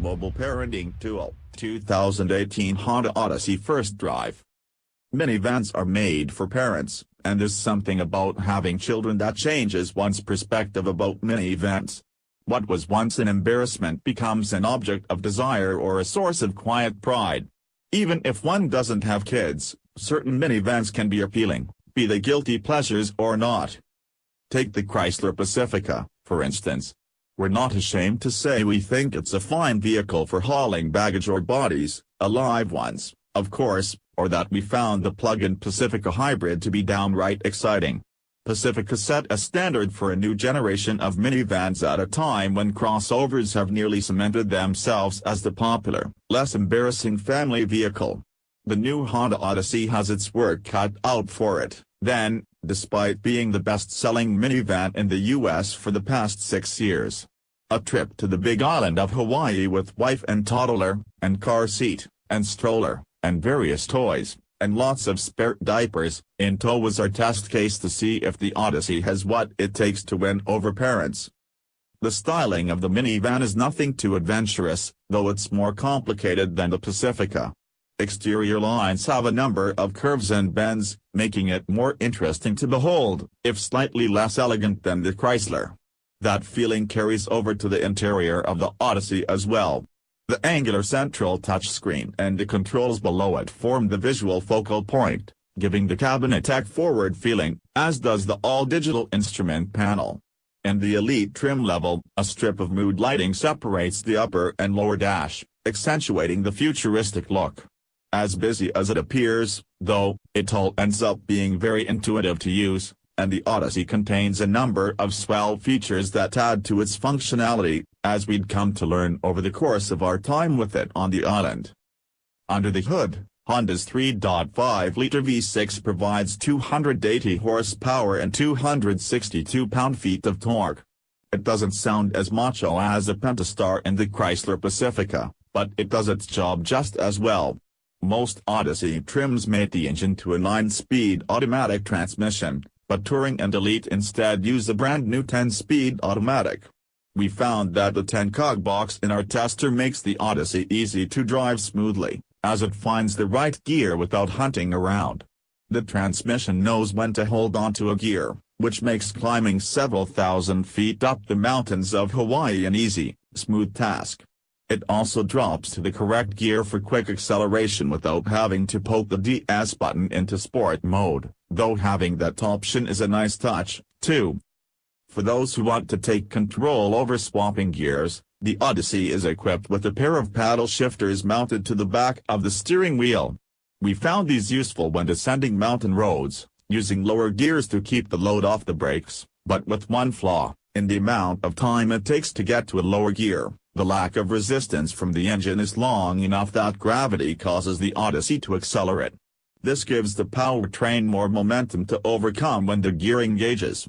mobile parenting tool, 2018 Honda Odyssey First Drive. Minivans are made for parents, and there's something about having children that changes one's perspective about minivans. What was once an embarrassment becomes an object of desire or a source of quiet pride. Even if one doesn't have kids, certain minivans can be appealing, be they guilty pleasures or not. Take the Chrysler Pacifica, for instance. We're not ashamed to say we think it's a fine vehicle for hauling baggage or bodies, alive ones, of course, or that we found the plug-in Pacifica Hybrid to be downright exciting. Pacifica set a standard for a new generation of minivans at a time when crossovers have nearly cemented themselves as the popular, less embarrassing family vehicle. The new Honda Odyssey has its work cut out for it, then, despite being the best-selling minivan in the US for the past 6 years. A trip to the Big Island of Hawaii with wife and toddler, and car seat, and stroller, and various toys, and lots of spare diapers, in tow was our test case to see if the Odyssey has what it takes to win over parents. The styling of the minivan is nothing too adventurous, though it's more complicated than the Pacifica. Exterior lines have a number of curves and bends, making it more interesting to behold, if slightly less elegant than the Chrysler. That feeling carries over to the interior of the Odyssey as well. The angular central touchscreen and the controls below it form the visual focal point, giving the cabin a tech-forward feeling, as does the all-digital instrument panel. In the Elite trim level, a strip of mood lighting separates the upper and lower dash, accentuating the futuristic look. As busy as it appears, though, it all ends up being very intuitive to use, and the Odyssey contains a number of swell features that add to its functionality, as we'd come to learn over the course of our time with it on the island. Under the hood, Honda's 3.5-liter V6 provides 280 horsepower and 262 pound-feet of torque. It doesn't sound as macho as a Pentastar in the Chrysler Pacifica, but it does its job just as well. Most Odyssey trims mate the engine to a 9-speed automatic transmission, but Touring and Elite instead use a brand new 10-speed automatic. We found that the 10-cog box in our tester makes the Odyssey easy to drive smoothly, as it finds the right gear without hunting around. The transmission knows when to hold onto a gear, which makes climbing several thousand feet up the mountains of Hawaii an easy, smooth task. It also drops to the correct gear for quick acceleration without having to poke the DS button into sport mode, though having that option is a nice touch, too. For those who want to take control over swapping gears, the Odyssey is equipped with a pair of paddle shifters mounted to the back of the steering wheel. We found these useful when descending mountain roads, using lower gears to keep the load off the brakes, but with one flaw: in the amount of time it takes to get to a lower gear. The lack of resistance from the engine is long enough that gravity causes the Odyssey to accelerate. This gives the powertrain more momentum to overcome when the gear engages.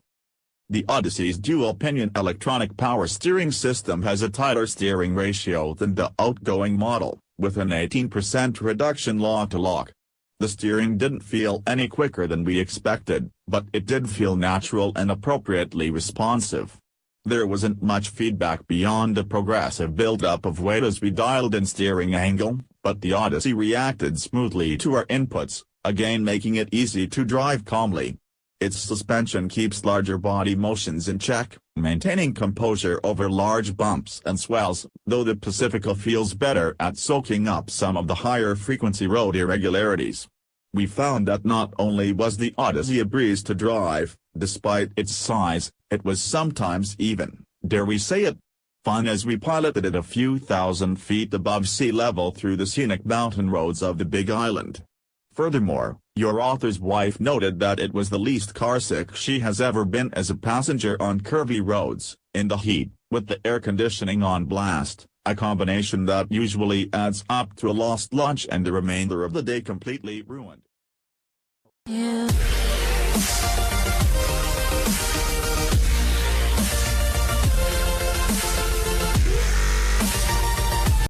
The Odyssey's dual-pinion electronic power steering system has a tighter steering ratio than the outgoing model, with an 18% reduction lock-to-lock. The steering didn't feel any quicker than we expected, but it did feel natural and appropriately responsive. There wasn't much feedback beyond a progressive build-up of weight as we dialed in steering angle, but the Odyssey reacted smoothly to our inputs, again making it easy to drive calmly. Its suspension keeps larger body motions in check, maintaining composure over large bumps and swells, though the Pacifica feels better at soaking up some of the higher-frequency road irregularities. We found that not only was the Odyssey a breeze to drive, despite its size, it was sometimes even, dare we say it, fun as we piloted it a few thousand feet above sea level through the scenic mountain roads of the Big Island. Furthermore, your author's wife noted that it was the least carsick she has ever been as a passenger on curvy roads, in the heat, with the air conditioning on blast, a combination that usually adds up to a lost lunch and the remainder of the day completely ruined. Yeah.